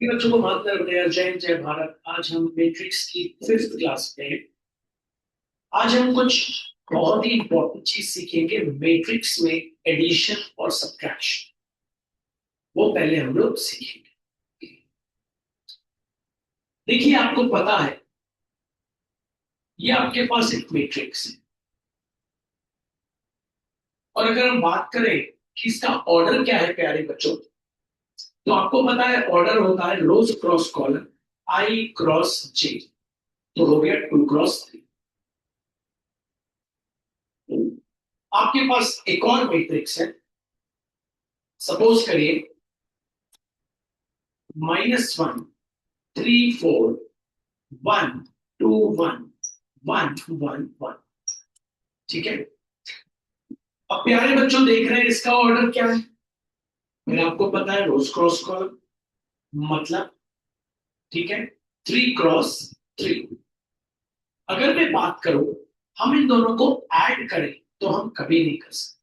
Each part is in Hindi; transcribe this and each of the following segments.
बच्चों को मानकर जय जय जय भारत। आज हम मैट्रिक्स की 5th क्लास में हैं। आज हम कुछ बहुत ही इंपॉर्टेंट चीज सीखेंगे मैट्रिक्स में, एडिशन और सब्ट्रैक्शन। वो पहले हम लोग सीखेंगे। देखिए, आपको पता है ये आपके पास एक मैट्रिक्स है, और अगर हम बात करें कि इसका ऑर्डर क्या है प्यारे बच्चों, तो आपको पता है ऑर्डर होता है रोज क्रॉस कॉलम, आई क्रॉस जे। तो हो गया 2 क्रॉस 3। आपके पास एक और मैट्रिक्स है, सपोज करिए -1 3 4 1 2 1 1 1 1। ठीक है। अब प्यारे बच्चों देख रहे हैं इसका ऑर्डर क्या है। मेरे आपको पता है रोज क्रॉस कॉलम मतलब, ठीक है, 3 क्रॉस 3। अगर मैं बात करूं हम इन दोनों को ऐड करें तो हम कभी नहीं कर सकते।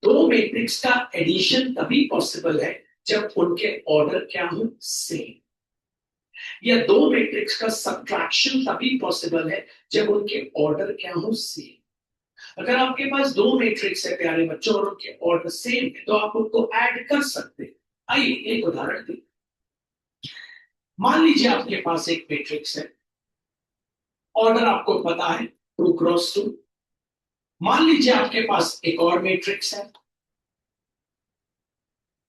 दो मैट्रिक्स का एडिशन तभी पॉसिबल है जब उनके ऑर्डर क्या हो, सेम। या दो मैट्रिक्स का सब्ट्रैक्शन तभी पॉसिबल है जब उनके ऑर्डर क्या हो, सेम। अगर आपके पास दो मैट्रिक्स है प्यारे बच्चों और उनके ऑर्डर सेम है तो आप उनको ऐड कर सकते हैं। आइए एक उदाहरण दें। मान लीजिए आपके पास एक मैट्रिक्स है, ऑर्डर आपको पता है 2 क्रॉस 2। मान लीजिए आपके पास एक और मैट्रिक्स है,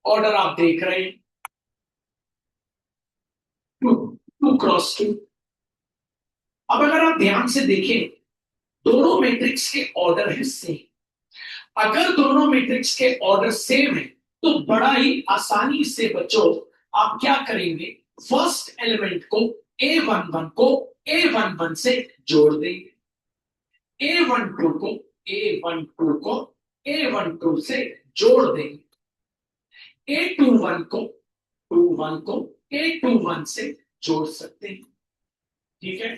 ऑर्डर आप देख रहे हैं 2 क्रॉस 2। अब अगर आप ध्यान से देखें, दोनों मैट्रिक्स के ऑर्डर है सेम। अगर दोनों मैट्रिक्स के ऑर्डर सेम है तो बड़ा ही आसानी से बच्चों आप क्या करेंगे, फर्स्ट एलिमेंट को A11 को A11 से जोड़ देंगे, A12 को A12 को A12 से जोड़ देंगे, A21 को A21 को A21 से जोड़ सकते हैं। ठीक है।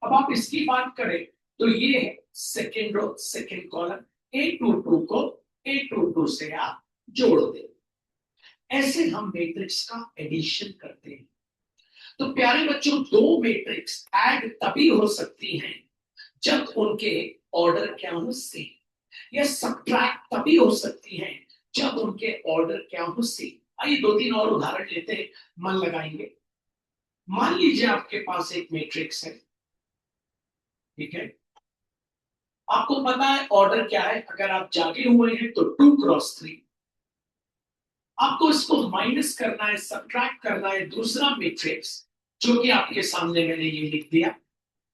अब आप इसकी बात करें तो ये है second row second column, A22 को A22 से आप जोड़ दें। ऐसे हम मैट्रिक्स का एडिशन करते हैं। तो प्यारे बच्चों, दो मैट्रिक्स ऐड तभी हो सकती हैं जब उनके ऑर्डर क्या हो, सेम। या सब्ट्रैक्ट तभी हो सकती हैं जब उनके ऑर्डर क्या हो, सेम। आइए दो तीन और उदाहरण लेते हैं, मन लगाएंगे। मान लीजिए आपके पास एक मैट्रिक्स है, ठीक है। आपको पता है ऑर्डर क्या है, अगर आप जागे हुए हैं तो 2 क्रॉस 3। आपको इसको माइनस करना है, सब्ट्रैक्ट करना है दूसरा मैट्रिक्स, जो कि आपके सामने मैंने ये लिख दिया।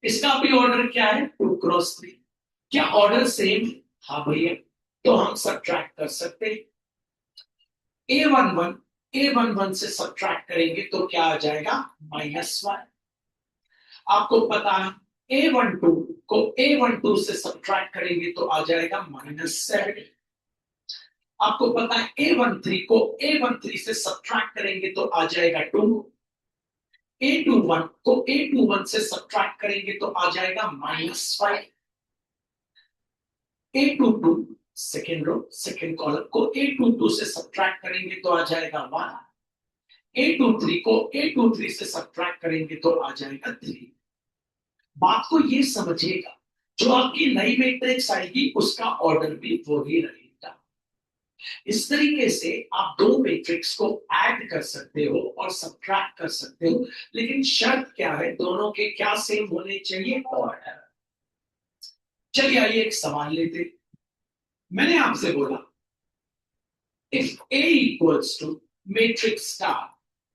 इसका भी ऑर्डर क्या है, 2 क्रॉस 3। क्या ऑर्डर सेम? हाँ भैया। तो हम सब्ट्रैक्ट कर सकते हैं। A11 से सब्ट्रैक्ट करेंगे तो क्या आ जाएगा, -1। आपको पता है A12 को A12 से सब्ट्रैक्ट करेंगे तो आ जाएगा -7। आपको पता है A13 को A13 से सब्ट्रैक्ट करेंगे तो आ जाएगा 2। A21 को A21 से सब्ट्रैक्ट करेंगे तो आ जाएगा -5। A22 second row second column को A22 से सब्ट्रैक्ट करेंगे तो आ जाएगा 1। A23 को A23 से सब्ट्रैक्ट करेंगे तो आ जाएगा 3। बात को ये समझिएगा, जो आपकी नई मैट्रिक्स आएगी उसका ऑर्डर भी वही रहेगा। इस तरीके से आप दो मैट्रिक्स को ऐड कर सकते हो और सब्ट्रैक्ट कर सकते हो, लेकिन शर्त क्या है, दोनों के क्या सेम होने चाहिए, ऑर्डर। चलिए आइए एक सवाल लेते। मैंने आपसे बोला if A equals to matrix star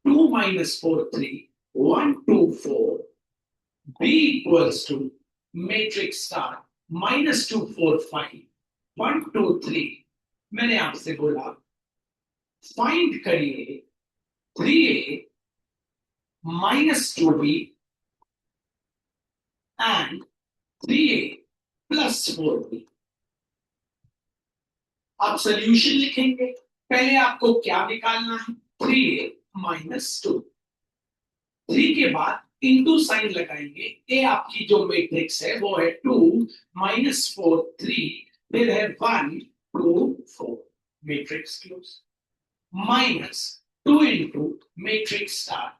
2 -4 3 1 2 4, B equals to matrix star -2 4 5 1 2 3। मैंने आपसे बोला फाइंड करिए 3A -2B and 3A + 4B। आप सोल्यूशन लिखेंगे। पहले आपको क्या निकालना है, 3A -2। 3 के बाद इंटू साइन लगाएंगे। ए आपकी जो मैट्रिक्स है वो है 2 -4 3, फिर है 1 2 4, matrix close. 2 into matrix star.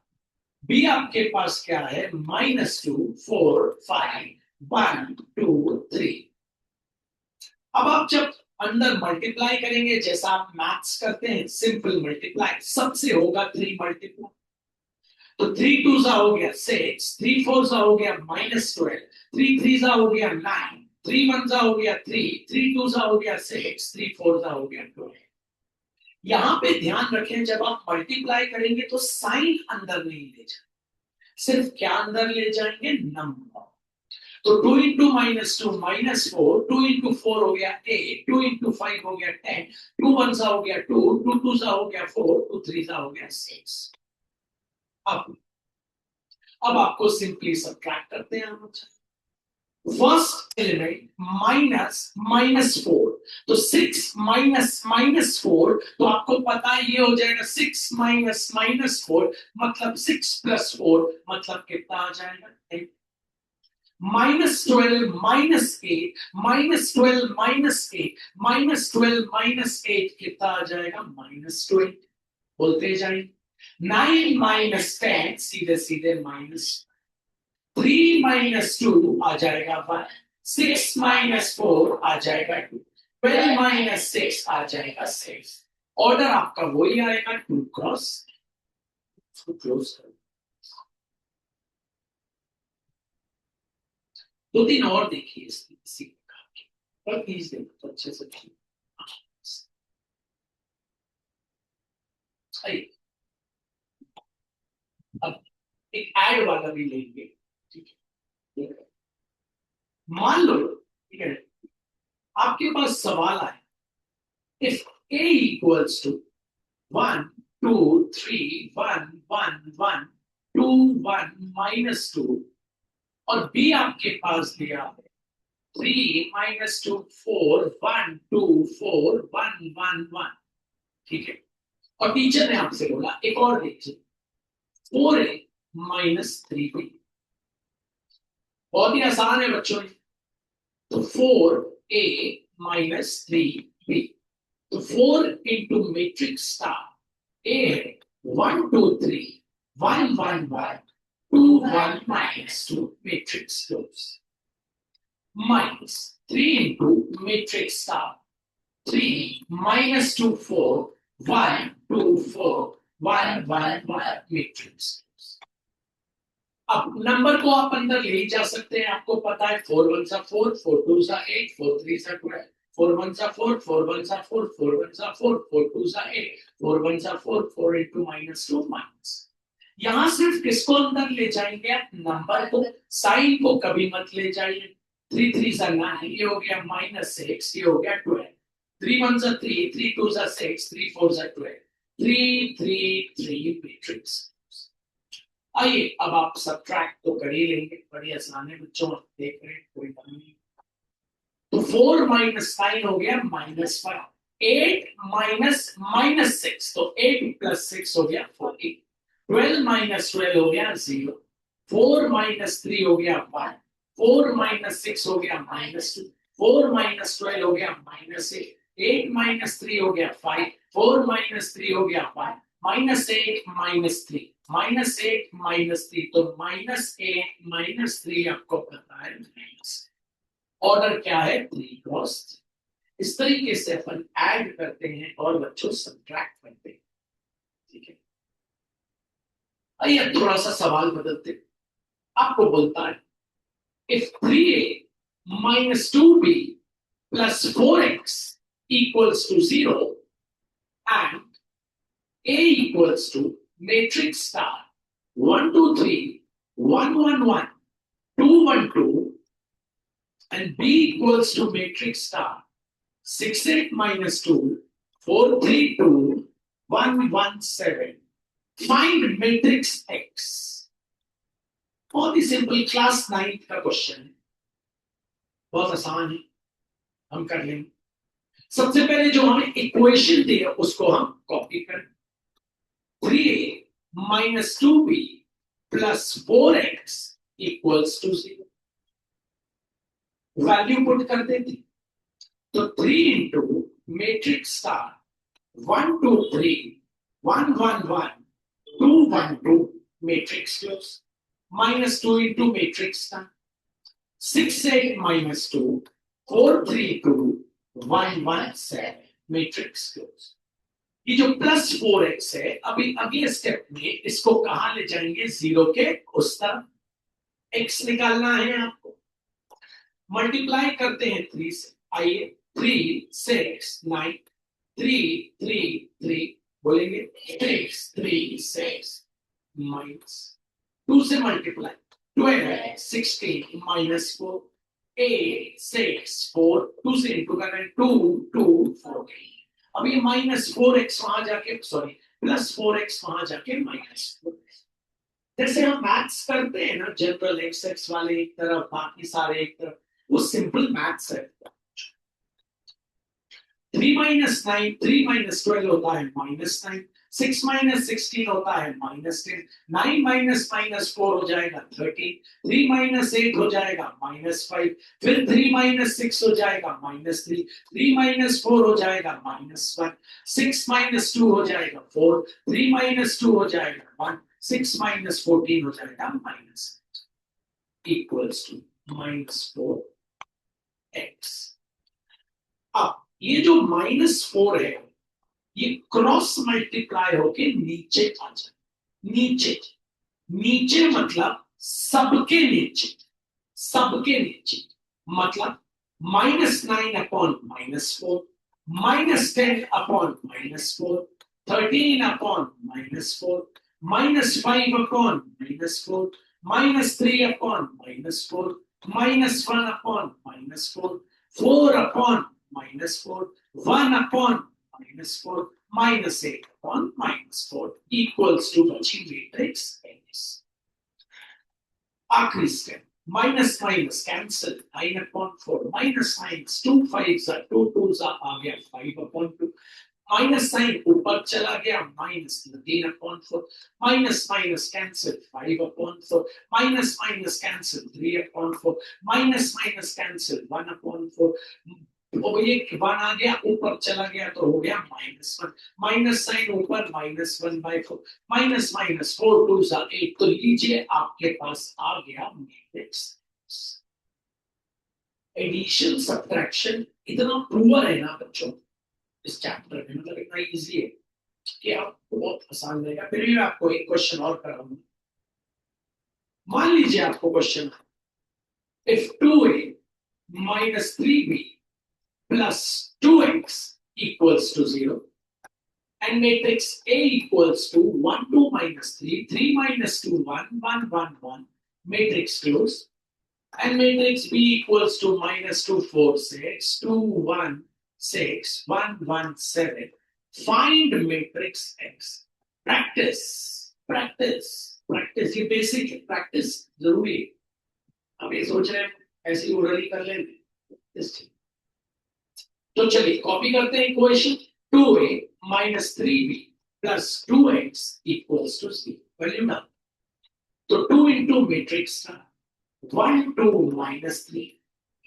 B आपके पास क्या है, -2 4 5 1 2 3। अब आप जब अंदर मल्टीप्लाई करेंगे, जैसा आप मैथ्स करते हैं, सिंपल मल्टीप्लाई, सबसे होगा 3 मल्टीप्लाई। तो 3 2 हो गया 6, 3 4 हो गया -12, 3 3 हो गया 9, 3 1 हो गया 3, 3 2 हो गया 6, 3 4 हो गया 12। यहां पे ध्यान रखें, जब आप मल्टीप्लाई करेंगे तो साइन अंदर नहीं ले जाए, सिर्फ क्या अंदर ले जाएंगे, नंबर। तो 2 इंटू -2 -4, 2 इंटू 4 हो गया 8, 2 इंटू 5 हो गया 10, 2 1 हो गया 2, 2 2 हो गया 4, 2 3 हो गया 6। अब आपको सिंपली सब्ट्रैक्ट करते हैं हम। फर्स्ट एलिमेंट -4, तो 6 -4, तो आपको पता है ये हो जाएगा 6 -4 मतलब 6 + 4 मतलब कितना आ जाएगा, -12 -8 -12 -8 -12 कितना आ जाएगा, -20। बोलते जाइए, 9 -10 सीधे सीधे -3 -2 आ जाएगा 1, 6 -4 आ जाएगा 2, 12 -6 आ जाएगा 6। ऑर्डर आपका वही आएगा 2 क्रॉस। क्लोज कर, 2-3 और देखिए इसी प्रकार के, पर प्लीज देखो तो अच्छे से। अब एक ऐड वाला भी लेंगे, ठीक है। मान लो, ठीक है, आपके पास सवाल आए, इफ a equals to 1 2 3 1 1 1 2 1 -2 और b आपके पास दिया है 3 -2 4 1 2 4 1 1 1, ठीक है। और टीचर ने आपसे बोला एक और देखिए, 4a -3b। बहुत ही आसान है बच्चों, तो 4a -3b, तो 4 इंटू मैट्रिक्स स्टार ए है 1 2 3 1 1 1 2 1 -2 matrix close, minus 3 into matrix star 3 -2 4 1 2 4 1 1 1 matrix. अब नंबर को आप अंदर ले जा सकते हैं, आपको पता है 4 1 4 4 2 8 4 3 12, 4 1 4 4 1 4 4 1 4 4 2 8 4 1 4 4 into -2 माइनस। यहां सिर्फ किसको अंदर ले जाएंगे आप, नंबर को, साइन को कभी मत ले जाइए। 3 3 9, ये हो गया -6, ये हो गया 12, 3 1 3 3 2 6 3 4 12, 3 3 3 मैट्रिक्स। आइए अब आप सब्ट्रैक्ट तो कर ही लेंगे, बड़ी आसान है बच्चों, देख रहे हैं कोई बात नहीं। तो 4 -9 हो गया -5, 8 -6, तो 8 + 6 हो गया 14, 12 -12 हो गया 0, 4 -3 हो गया 1, 4 -6 हो गया -2, 4 -12 हो गया -8, 8 -3 हो गया 5, 4 -3 हो गया 1, -8 -3 -8 -3, तो -8 -3 आपको पता है माइनस। ऑर्डर क्या है, 3 क्रॉस 3। इस तरीके से अपन ऐड करते हैं और बच्चों सब्ट्रैक्ट करते हैं, ठीक है। आइए थोड़ा सा सवाल बदलते, आपको बोलता है if 3a -2b + 4x = 0 and a equals to matrix star 1 2 3 1 1 1 2 1 2 and b equals to matrix star 6 8 -2 4 3 2 1 1 7, find matrix x। बहुत ही सिंपल, क्लास 9 का क्वेश्चन है, बहुत आसान है, हम कर लेंगे। सबसे पहले जो हमें इक्वेशन दी है उसको हम कॉपी करें, 3a -2b + 4x = 0, value put कर देते, तो 3 into matrix star 1 2 3 1 1 1 2 1 2 matrix close minus 2 into matrix का 6 8 minus 2 4 3 2 1 1 7 matrix close। ये जो प्लस 4x है अभी अगले स्टेप में इसको कहां ले जाएंगे, जीरो के उस तरफ। x निकालना है आपको, मल्टीप्लाई करते हैं 3 से, आइए 3 6 9 3 3 3 बोलेंगे 6 3 6 माइनस 2 से मल्टीप्लाई 12 16 माइनस 4 8 6 4 2 से इंटू कर रहे हैं 2 2 4। अब ये माइनस 4x वहां जाके, सॉरी प्लस 4x वहां जाके माइनस 4। जैसे हम मैथ्स करते हैं ना, जनरल एक्स एक्स वाले एक तरफ बाकी सारे एक तरफ, वो सिंपल मैथ्स है। 3 माइनस 9 3 माइनस 12 होता है माइनस 9, 6 माइनस 16 होता है माइनस 10, 9 माइनस माइनस 4 हो जाएगा 13, 3 माइनस 8 हो जाएगा माइनस 5, फिर 3 माइनस 6 हो जाएगा माइनस 3, 3 माइनस 4 हो जाएगा माइनस 1, 6 माइनस 2 हो जाएगा 4, 3 माइनस 2 हो जाएगा 1, 6 माइनस 14 हो जाएगा minus equals to minus 4x। अब ये जो माइनस 4 है ये क्रॉस मल्टीप्लाई होके नीचे आ जाए, नीचे नीचे मतलब सबके नीचे, सबके नीचे मतलब minus 9 upon minus 4, minus 10 upon minus 4, 13 upon minus 4, minus 5 upon minus 4, minus 3 upon minus 4, minus 1 upon minus 4, 4 upon minus 4, 1 upon minus 4, minus 8 upon minus 4 equals to बची matrix x। आखिरी step, minus minus cancel 9 upon 4, minus minus 2 5 2 2 आ गया 5 अपॉन 2, माइनस साइन ऊपर चला गया minus 13 upon 4, minus minus cancel 5 upon 4, minus minus cancel 3 upon 4, minus minus cancel 1 upon 4, और ये 1 आ गया ऊपर चला गया तो हो गया माइनस 1, माइनस साइन ऊपर माइनस 1/4, माइनस माइनस 4 2 8, तो लीजिए आपके पास आ गया मैट्रिक्स। एडिशन सब्ट्रैक्शन इतना पुअर है ना बच्चों इस चैप्टर में, मतलब इतना इजी है कि आपको बहुत आसान रहेगा। फिर भी मैं आपको एक क्वेश्चन और कराऊंगा। मान लीजिए आपको question, if 2a minus 3b plus 2x equals to 0 and matrix A equals to 1 2 minus 3 3 minus 2 1 1 1 1 matrix close, and matrix B equals to minus 2 4 6 2 1 6 1 1 7, find matrix X। Practice practice practice, ये बेसिक है, प्रैक्टिस जरूरी है। अब ये सोच रहे हैं ऐसी ओरली कर लेंगे, तो चलिए कॉपी करते हैं equation, 2a minus 3b plus 2x equals to 0, value डाल, तो 2 into matrix का 1 2 minus 3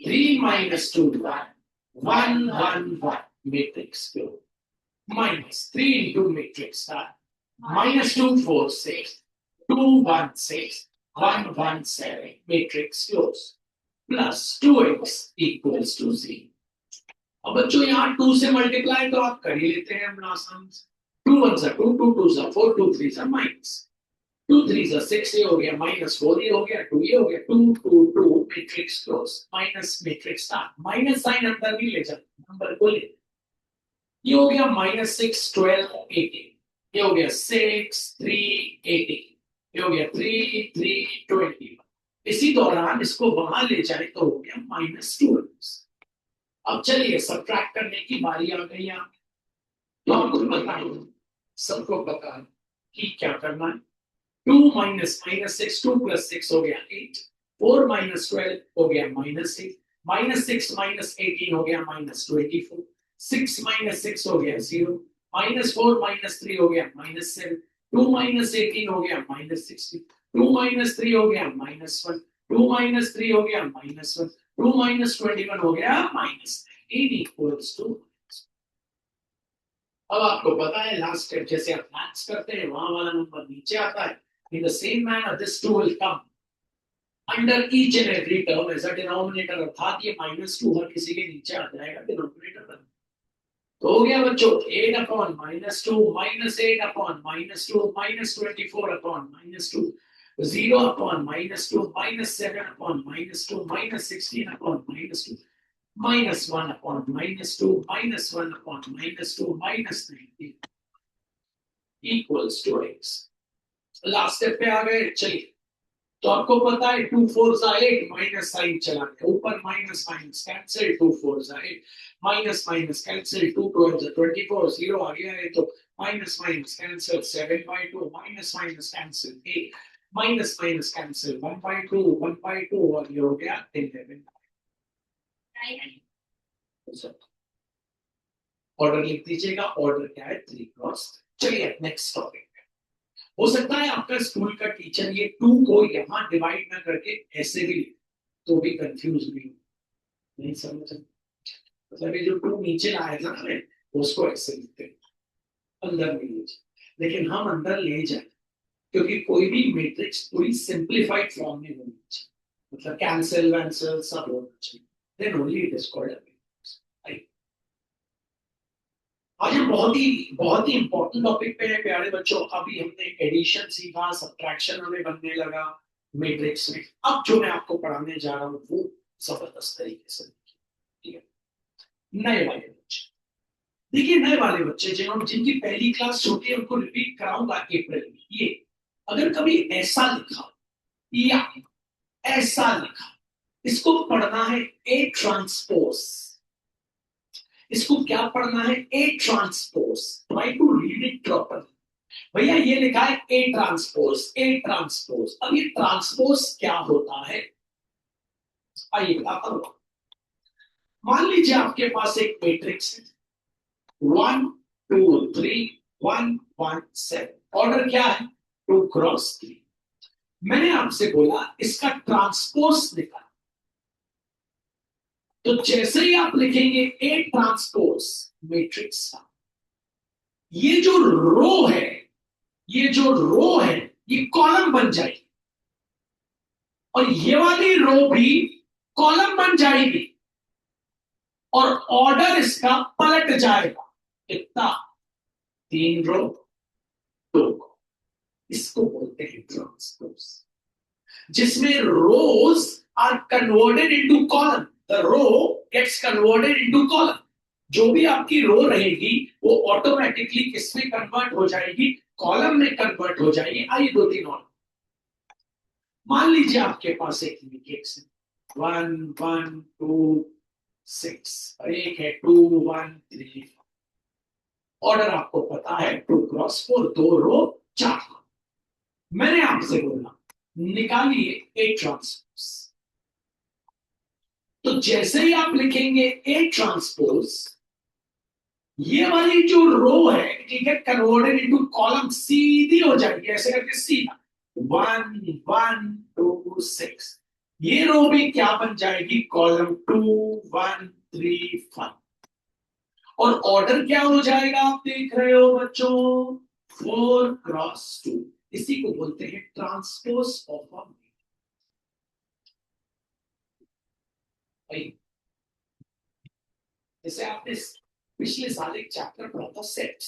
3 minus 2 1 1 1 1 matrix को minus 3 into matrix का minus 2 4 6 2 1 6 1 1 7 matrix close plus 2x equals to 0। अब बच्चों यहाँ 2 से मल्टीप्लाई तो आप कर ही लेते हैं अपना आसान से, 2 1 सा 2 2 2 सा 4 2 3 सा माइनस 2 3 सा 6 ये हो गया माइनस 4 ये हो गया 2 ये हो गया 2 2 2 matrix close minus matrix start, minus sign अंदर भी ले जाते नंबर को ले, ये हो गया माइनस 6 12 18, ये हो गया 6 3 18, ये हो गया 3 3 20। इसी दौरान इसको वहां ले जाए तो हो गया माइनस 2x। अब चलिए सब्ट्रैक्ट करने की बारी आ गई यहाँ, तो आपको बताएं, सबको पता है कि क्या करना है। 2 माइनस माइनस 6 2 प्लस 6 हो गया 8, 4 माइनस 12 हो गया माइनस 6, माइनस 6 माइनस 18 हो गया माइनस 24, 6 माइनस 6 हो गया 0, माइनस 4 माइनस 3 हो गया माइनस 7, 2 माइनस 18 हो गया माइनस 16, 2 माइनस 3 हो गया माइनस 1, 2 माइनस 3 हो गया माइनस 1, 2 minus 21 हो गया माइनस 19 equals to। अब आपको पता है लास्ट स्टेप जैसे आप मैथ्स करते हैं वहां वाला नंबर नीचे आता है, in the same manner this two will come under each and every term as a denominator, अर्थात ये -2 हर किसी के नीचे आ जाएगा डिनोमिनेटर में। तो हो गया बच्चों 8 upon -2 -8 upon -2 -24 upon -2 0 upon -2 -7 upon -2 -16 upon -2 -1 upon -2 -1 upon -2 -19 equals to x। Last step पे आ गए, चलिए। तो आपको पता है 2 4 जा 8 माइनस साइन चला गया ऊपर, माइनस माइनस कैंसिल, 2 4 जा 8 माइनस माइनस कैंसिल, 2 12 जा 24 0 आ गया है तो minus minus cancel 7/2 minus minus cancel 8 minus minus cancel 1/2 और ये हो गया 11। ऑर्डर लिख दीजिएगा, ऑर्डर क्या है 3 क्रॉस। चलिए नेक्स्ट टॉपिक। हो सकता है आपका स्कूल का टीचर ये 2 को यहां डिवाइड ना करके ऐसे भी तो भी कंफ्यूज नहीं समझ, मतलब ये जो 2 नीचे लाया था ना उसको ऐसे लिखते हैं अंदर नहीं ले जाए, लेकिन हम अंदर ले जाए क्योंकि कोई भी मैट्रिक्स पूरी सिंपलीफाइड फॉर्म में होनी चाहिए, मतलब कैंसिल वैंसिल सब होना चाहिए, then only it is called a. आज हम बहुत ही इंपॉर्टेंट टॉपिक पे है प्यारे बच्चों। अभी हमने एडिशन सीखा, सब्ट्रैक्शन हमें बनने लगा मैट्रिक्स में। अब जो मैं आपको पढ़ाने जा रहा हूँ वो जबरदस्त तरीके से, ठीक है। नए वाले बच्चे, देखिए नए वाले बच्चे जिनकी पहली क्लास छोटी है उनको रिपीट कराऊंगा अप्रैल में। ये अगर कभी ऐसा लिखा या ऐसा लिखा, इसको पढ़ना है ए ट्रांसपोज। इसको क्या पढ़ना है? A transpose. Try to read it properly. भैया ये लिखा है ए ट्रांसपोज, ए ट्रांसपोज। अब ये ट्रांसपोज क्या होता है आइए बताता हूं। मान लीजिए आपके पास एक मैट्रिक्स है 1 2 3 1 1 7। ऑर्डर क्या है 2 क्रॉस 3। मैंने आपसे बोला इसका ट्रांसपोज निकाल, तो जैसे ही आप लिखेंगे ए ट्रांसपोज मैट्रिक्स का, ये जो रो है, ये जो रो है ये कॉलम बन जाएगी और ये वाली रो भी कॉलम बन जाएगी और ऑर्डर इसका पलट जाएगा। कितना? 3 रो 2 कॉलम। इसको बोलते हैं ट्रांसपोज, जिसमें rows are converted into column. The row gets converted into column. जो भी आपकी रो रहेगी वो ऑटोमेटिकली किसमें कन्वर्ट हो जाएगी? कॉलम में कन्वर्ट हो जाएगी। आइए 2 3 और मान लीजिए आपके पास एक मैट्रिक्स है 1 1 2 6 और एक है 2 1 3। ऑर्डर आपको पता है 2 क्रॉस 4, 2 रो 4। मैंने आपसे बोला निकालिए ए ट्रांसपोज, तो जैसे ही आप लिखेंगे ए ट्रांसपोज, ये वाली जो रो है ठीक है कन्वर्टेड इनटू कॉलम सीधी हो जाएगी ऐसे करके सीधा 1 1 2 6। ये रो भी क्या बन जाएगी? कॉलम 2 1 3 5। और ऑर्डर क्या हो जाएगा आप देख रहे हो बच्चों 4 क्रॉस 2। इसी को बोलते हैं ट्रांसपोज ऑफ अ। जैसे आपने पिछले साल एक चैप्टर पढ़ा था सेट्स।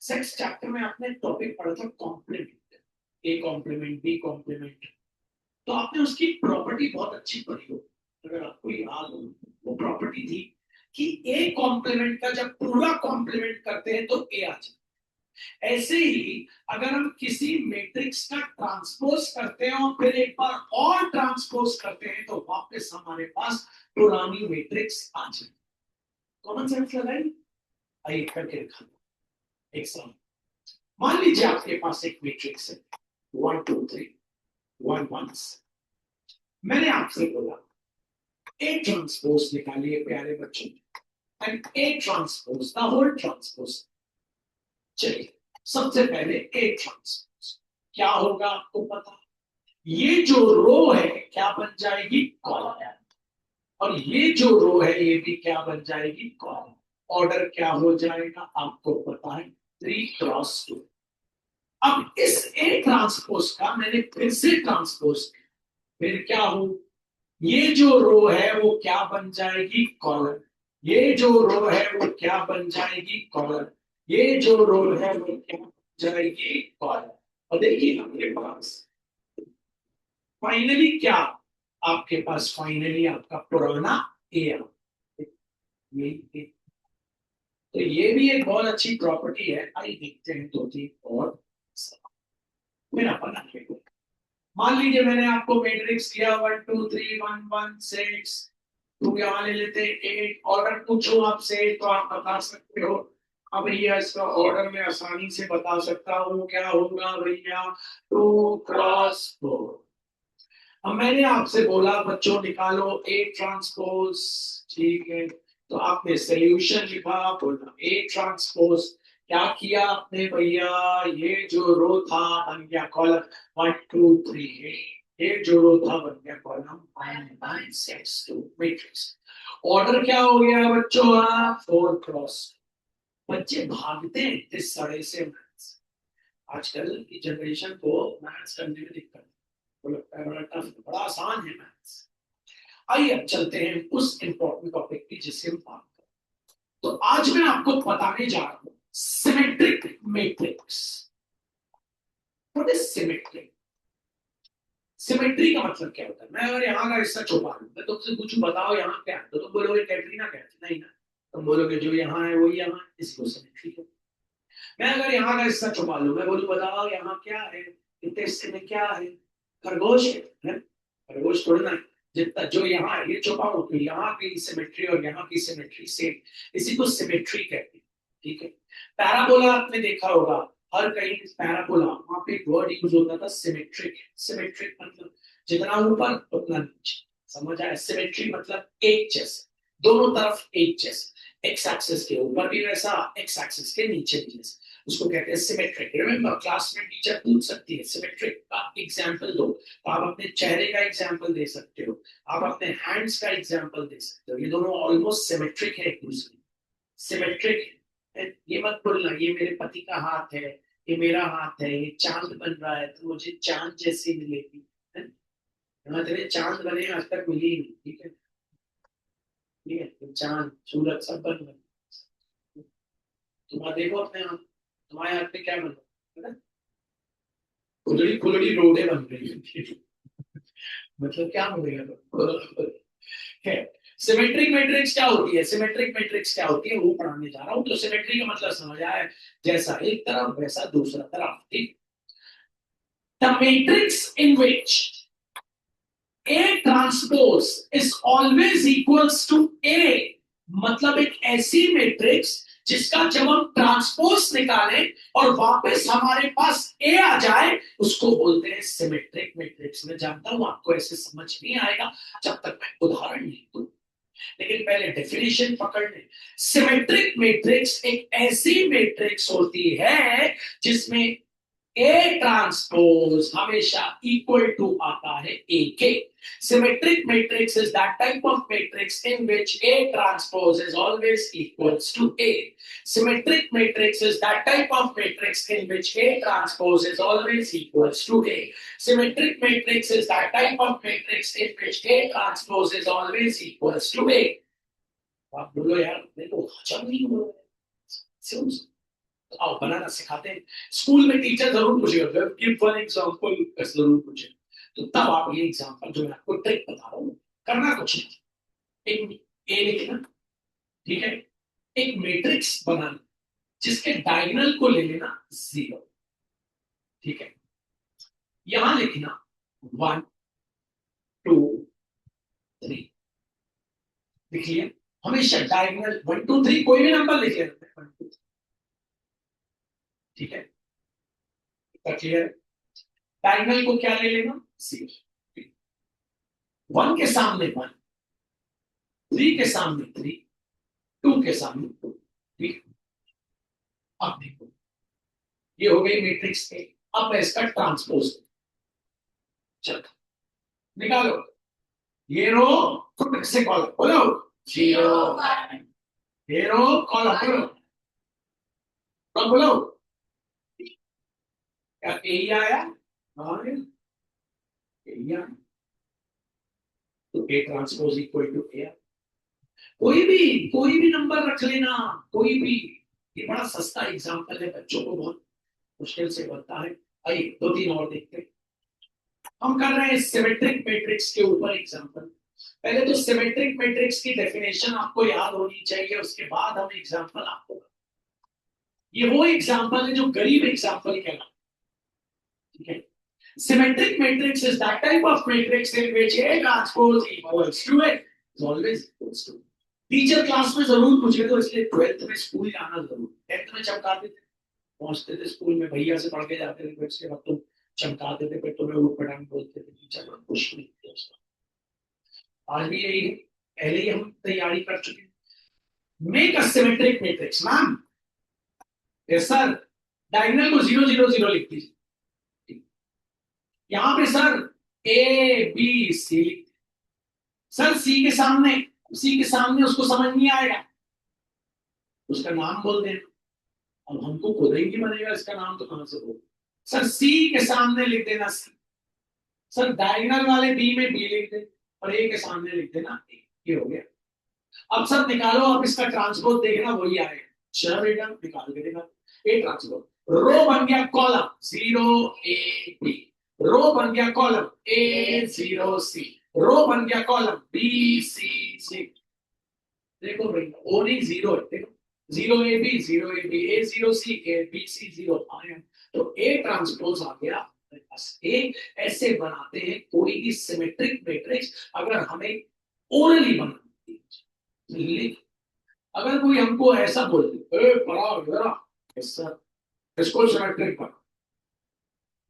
सेट्स चैप्टर में आपने टॉपिक पढ़ा था complement, A complement B complement. तो आपने उसकी प्रॉपर्टी बहुत अच्छी पढ़ी हो, अगर आपको याद हो। वो प्रॉपर्टी थी कि ए कॉम्प्लीमेंट का जब पूरा कॉम्प्लीमेंट करते हैं तो ए आ जाए। ऐसे ही अगर हम किसी मैट्रिक्स का ट्रांसपोज करते हैं और फिर एक बार और ट्रांसपोज करते हैं तो वापस हमारे पास पुरानी मैट्रिक्स आ जाए। कॉमन सेंस लगाई, आइए करके दिखा दो एग्जाम। मान लीजिए आपके पास एक मैट्रिक्स है 1 2 3 1 1। मैंने आपसे बोला ए ट्रांसपोज निकालिए प्यारे बच्चों, and A transpose the whole transpose. चलिए सबसे पहले ए ट्रांसपोज क्या होगा आपको पता, ये जो रो है क्या बन जाएगी? कॉलम। और ये जो रो है ये भी क्या बन जाएगी? कॉलम। ऑर्डर क्या हो जाएगा आपको पता है, 3x2। अब इस ए ट्रांसपोज का मैंने फिर से ट्रांसपोज किया, फिर क्या हो, ये जो रो है वो क्या बन जाएगी, कॉलम। ये जो रो है वो क्या बन जाएगी, कॉलम। ये जो रो है वो क्या बन जाएगी, कॉलम। और देखिए आपके पास फाइनली क्या, आपके पास फाइनली आपका पुराना ए आ, ये तो ये भी एक बहुत अच्छी प्रॉपर्टी है। आइए देखते हैं दो तीन और मेरा बना के। मान लीजिए मैंने आपको मैट्रिक्स दिया 1 2 3 1 1 6, तो यहाँ ले लेते 8। ऑर्डर पूछो आपसे तो आप बता सकते हो। अब भैया इसका ऑर्डर में आसानी से बता सकता हूँ, क्या होगा भैया, 2x4। अब मैंने आपसे बोला बच्चों निकालो ए ट्रांसपोज, ठीक है, तो आपने सॉल्यूशन लिखा, बोला ए ट्रांसपोज। क्या किया आपने भैया, ये जो रो था बन गया कॉलम 1 2 3, ये जो रो था बन गया कॉलम 1 9 6 2 मैट्रिक्स। ऑर्डर क्या हो गया बच्चों, 4x। बच्चे भागते हैं इस सड़े से मैथ्स, आजकल की जनरेशन को मैथ्स करने में दिक्कत है, वो लगता है बड़ा टफ, बड़ा आसान है मैथ्स। आइए अब चलते हैं उस इंपॉर्टेंट टॉपिक की जिससे हम बात करें। तो आज मैं आपको बताने जा रहा हूं symmetric matrix. What is symmetric, symmetry का मतलब क्या होता है। मैं अगर यहाँ का हिस्सा छुपा लूं, मैं तुमसे पूछूं बताओ यहाँ क्या है, तो तुम बोलोगे कैटरीना कहती, नहीं ना, तुम बोलोगे जो यहाँ है वही यहाँ, इसको सिमेट्री है। मैं अगर यहाँ का हिस्सा छुपा लूं, मैं बोलूं बताओ यहाँ क्या है, इतने हिस्से में क्या है, खरगोश है, खरगोश थोड़ा ना, जितना जो यहाँ है ये छुपा हो, तो यहाँ की सिमेट्री और यहाँ की सिमेट्री सेम, इसी को सिमेट्री कहते हैं, ठीक है। पैराबोला आपने देखा होगा, हर कहीं पैराबोला, वहां पे एक वर्ड यूज होता था सिमेट्रिक। सिमेट्रिक मतलब जितना ऊपर उतना नीचे, समझ आया। सिमेट्री मतलब एक जैसे, दोनों तरफ एक जैसे, एक्स एक्सिस के ऊपर भी वैसा, एक्स एक्सिस के नीचे भी वैसा, उसको कहते हैं सिमेट्रिक। रिमेंबर क्लास में टीचर पूछ सकती है सिमेट्रिक का एग्जांपल दो, तो आप अपने चेहरे का एग्जांपल दे सकते हो, आप अपने हैंड्स का एग्जांपल दे सकते हो, ये दोनों ऑलमोस्ट सिमेट्रिक है एक दूसरे, सिमेट्रिक है। ये मत बोलना ये मेरे पति का हाथ है, ये मेरा हाथ है, ये चांद बन रहा है तो मुझे चांद जैसी मिलेगी, यहाँ तेरे चांद बने आज तक मिली ही नहीं, ठीक है, ठीक है, चांद सूरज सब बन गए। तुम्हारा देखो अपने हाथ, तुम्हारे हाथ में क्या बन रहा है, खुदड़ी खुदड़ी रोडे बन रही है मतलब क्या बोलेगा है। सिमेट्रिक मैट्रिक्स क्या होती है, सिमेट्रिक मैट्रिक्स क्या होती है वो पढ़ाने जा रहा हूं। तो सिमेट्री का मतलब समझ आया, जैसा एक तरफ वैसा दूसरा तरफ, ठीक। The matrix in which A transpose is always equals to A, मतलब एक ऐसी मैट्रिक्स जिसका जब हम ट्रांसपोज निकालें और वापस हमारे पास A आ जाए उसको बोलते हैं सिमेट्रिक मैट्रिक्स। मैं जानता हूं आपको ऐसे समझ नहीं आएगा जब तक मैं उदाहरण नहीं दूं, लेकिन पहले डेफिनेशन पकड़ लें। सिमेट्रिक मैट्रिक्स एक ऐसी मैट्रिक्स होती है जिसमें ए ट्रांसपोज हमेशा इक्वल टू आता है ए के। Symmetric matrix is that type of matrix in which A transpose is always equals to A. Symmetric matrix is that type of matrix in which A transpose is always equals to A. Symmetric matrix is that type of matrix in which A transpose is always equals to A. आप बोलो यार मेरे को हजम नहीं हो रहा है, आओ बनाना सिखाते हैं। स्कूल में टीचर जरूर पूछेगा गिव वन एग्जांपल, जरूर पूछे, तो तब आप ये एग्जांपल जो मैं आपको ट्रिक बता रहा हूँ, करना कुछ नहीं, एक ए लिखना, ठीक है, एक मैट्रिक्स बनाना जिसके डायगोनल को ले लेना 0, ठीक है, यहां लिखना 1 2 3, लिख लिया, हमेशा डायगोनल 1 2 3 कोई भी नंबर लिख लेना, ठीक है, क्लियर। डायगोनल को क्या ले लेना 0, 1 के सामने 1, 3 के सामने 3, 2 के सामने 2, ठीक। अब देखो ये हो गई मैट्रिक्स ए, अब इसका ट्रांसपोज, चलो निकालो, ये रो से कॉलम बोलो 0 1 हेरो कॉल बोलो, कौन बोलो, क्या यही आया? हाँ यही आया। तो ए ट्रांसपोज इक्वल टू ए। कोई भी नंबर रख लेना, कोई भी। ये बड़ा सस्ता एग्जांपल है, बच्चों को बहुत मुश्किल से बनता है। आइए दो तीन और देखते हैं। हम कर रहे हैं सिमेट्रिक मैट्रिक्स के ऊपर एग्जांपल। पहले तो सिमेट्रिक मैट्रिक्स की डेफिनेशन आपको याद होनी चाहिए, उसके बाद हम एग्जांपल आपको। ये वो एग्जांपल है जो गरीब एग्जांपल कहलाता है, ठीक है। Symmetric matrix is that type of matrix in which A transpose equals to A is always equals to। Teacher class में जरूर पूछे, तो इसलिए 12th में स्कूल जाना जरूर। 10th में चमकाते थे, पहुंचते थे स्कूल में, भैया से पढ़ के जाते थे, फिर उसके बाद तुम चमकाते थे, फिर तुम्हें उठ पटांग बोलते थे, टीचर में खुश नहीं थे उसका। आज भी यही है, पहले ही हम तैयारी कर चुके हैं। Make a symmetric matrix ma'am. Sir diagonal को 0 0 0 लिख दीजिए। यहां पे सर ए बी सी लिख, सर सी के सामने उसको समझ नहीं आएगा, उसका नाम बोल देना। अब हमको खुद ही नहीं बनेगा इसका नाम, तो कहां से बोल। सर सी के सामने लिख देना सी। सर डायगोनल वाले बी में बी लिख दे, और ए के सामने लिख देना ए। ये हो गया। अब सर निकालो, आप इसका ट्रांसपोज देखना, वही आएगा। चलो बेटा निकाल के देखा, ए ट्रांसपोज। रो बन गया कॉलम 0 ए बी, रो बन गया कॉलम ए 0 सी, रो बन गया कॉलम बी सी सी। देखो भाई ओ नहीं 0 है, देखो 0 A B 0 A B A 0 C A B C 0 आया, तो ए ट्रांसपोज आ गया। ए ऐसे बनाते हैं कोई भी सिमेट्रिक मैट्रिक्स, अगर हमें ओरली बनानी है। अगर कोई हमको ऐसा बोल दे पढ़ा इसको सिमेट्रिक पढ़ा,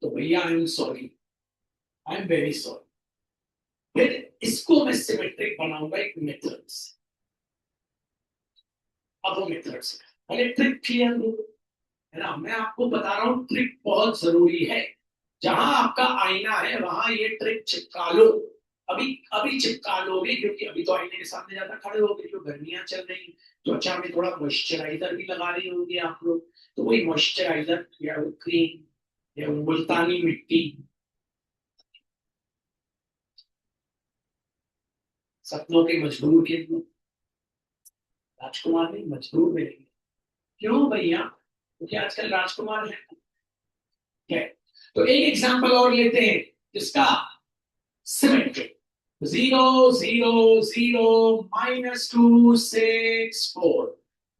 तो भैया I am sorry, I am very sorry. फिर इसको मैं सिमेट्रिक बनाऊंगा एक मेथड से। अब वो मेथड से पहले ट्रिक क्लियर हो, है ना। मैं आपको बता रहा हूं ट्रिक बहुत जरूरी है। जहां आपका आईना है वहां ये ट्रिक चिपका लो। अभी अभी चिपका लोगे, क्योंकि अभी तो आईने के सामने ज्यादा खड़े हो गए, जो गर्मियां चल रही, त्वचा में थोड़ा मॉइस्चराइजर भी लगा रही होंगे आप लोग, तो वही मॉइस्चराइजर या क्रीम या मुल्तानी मिट्टी, सपनों के मजदूर के लिए राजकुमार नहीं मजदूर मिलेंगे। क्यों भैया? क्योंकि आजकल राजकुमार है। तो एक एग्जांपल और लेते हैं जिसका सिमेट्रिक 0 0 0 -2 6 4,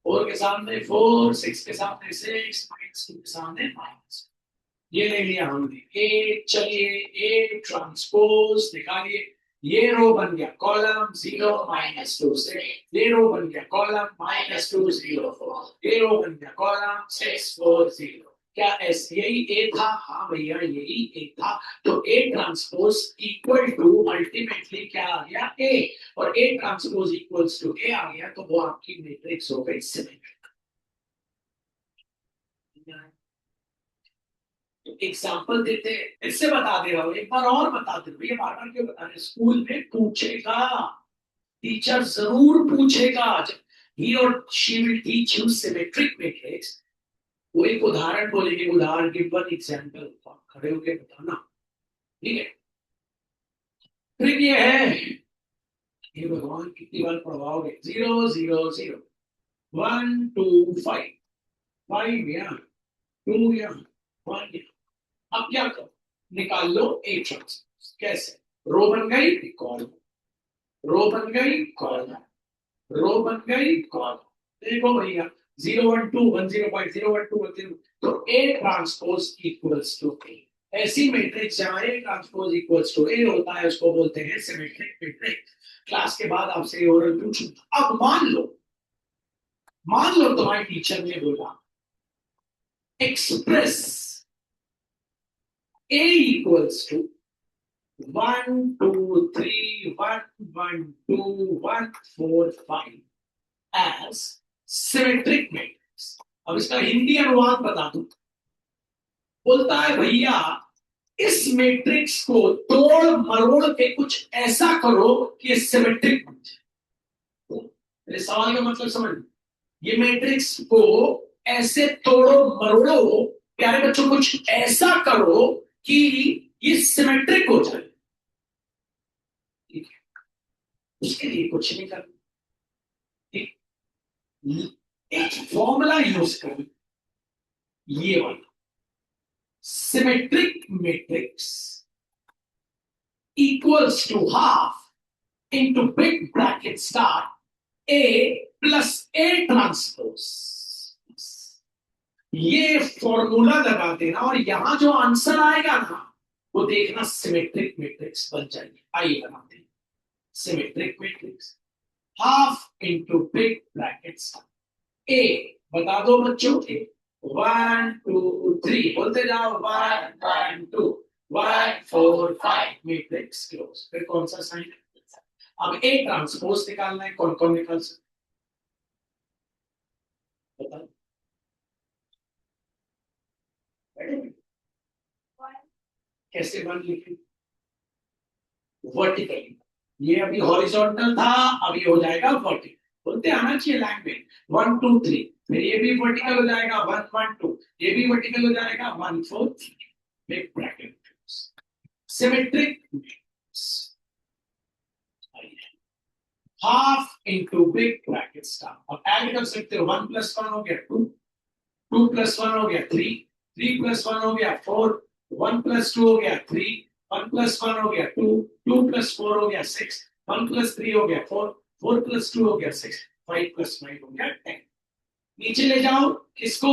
4 के सामने 4, 6 के सामने 6, -2 के सामने माइनस। ये ले लिया हमने ए। चलिए ए ट्रांसपोज निकालिए। ये रो बन गया कॉलम 0 -2 से, ये रो बन गया कॉलम -2 0 4, ये रो बन गया कॉलम 6 4 0। क्या एस यही ए था? हाँ भैया यही ए था। तो A transpose equal to ultimately क्या आ गया? ए। और A transpose equals to A आ गया, तो वो आपकी मैट्रिक्स हो गई सिमेट्रिक। एग्जाम्पल देते हैं, इससे बता दे रहा हूं, एक बार और बता दे, भैया बार बार क्यों बता रहे? स्कूल में पूछेगा, टीचर जरूर पूछेगा। ही और she will teach you symmetric matrix. वो एक उदाहरण बोलेंगे, उदाहरण गिव वन एग्जांपल, खड़े होकर बताना, ठीक है। ट्रिक ये है, ये भगवान कितनी बार पढ़वाओगे? 0 0 0 1 2 5, 5 यहाँ, 2 यहाँ, 1 यहाँ। अब क्या करो? निकाल लो ए ट्रांसपोज। कैसे? रो बन गई कॉलम, रो बन गई कॉलम, रो बन गई कॉलम। देखो भैया 0 1 2 1 0 5 0 1 2 1 0, तो ए ट्रांसपोज इक्वल्स टू ए। ऐसी मैट्रिक्स जहां ए ट्रांसपोज इक्वल्स टू ए होता है उसको बोलते हैं सिमेट्रिक मैट्रिक्स। क्लास के बाद आपसे ओरल पूछूंगा। अब मान लो तुम्हारे टीचर ने बोला express A equals to 1 2 3 1 1 2 1 4 5 as symmetric matrix. अब इसका हिंदी अनुवाद बता दूं। बोलता है भैया इस मैट्रिक्स को तोड़ मरोड़ के कुछ ऐसा करो कि सिमेट्रिक बन जाए। मेरे सवाल का मतलब समझ। ये मैट्रिक्स को ऐसे तोड़ो मरोड़ो प्यारे बच्चों, कुछ ऐसा करो कि ये सिमेट्रिक हो जाए। ठीक है, उसके लिए कुछ नहीं करना, एक फॉर्मूला यूज करो, ये वाला symmetric matrix equals to half into big bracket start A plus A transpose। ये फॉर्मूला लगा देना और यहां जो आंसर आएगा ना वो देखना सिमेट्रिक मैट्रिक्स बन जाएगी। आइए बनाते हैं symmetric matrix half into big bracket start A. बता दो बच्चों के 1 2 3 बोलते जाओ 1 1 2 1 4 5 मैट्रिक्स क्लोज। फिर कौन सा साइन? अब ए ट्रांसपोज निकालना है, कौन कौन निकाल सकते बताओ? कैसे वन लिखे? वर्टिकली। ये अभी हॉरिजॉन्टल था, अभी हो जाएगा वर्टिकल। बोलते आना चाहिए लैंग्वेज 1 2 3, फिर ये भी वर्टिकल हो जाएगा 1 1 2, ये भी वर्टिकल हो जाएगा 1 4 3 big bracket symmetric half into big bracket star. अब ऐड कर सकते हो 1 + 1 हो गया 2, 2 + 1 हो गया 3, 3 + 1 हो गया 4, 1 + 2 हो गया 3, 1 + 1 हो गया 2, 2 + 4 हो गया 6, 1 + 3 हो गया 4, 4 + 2 हो गया 6, 5 + 9 हो गया 10। नीचे ले जाओ किसको?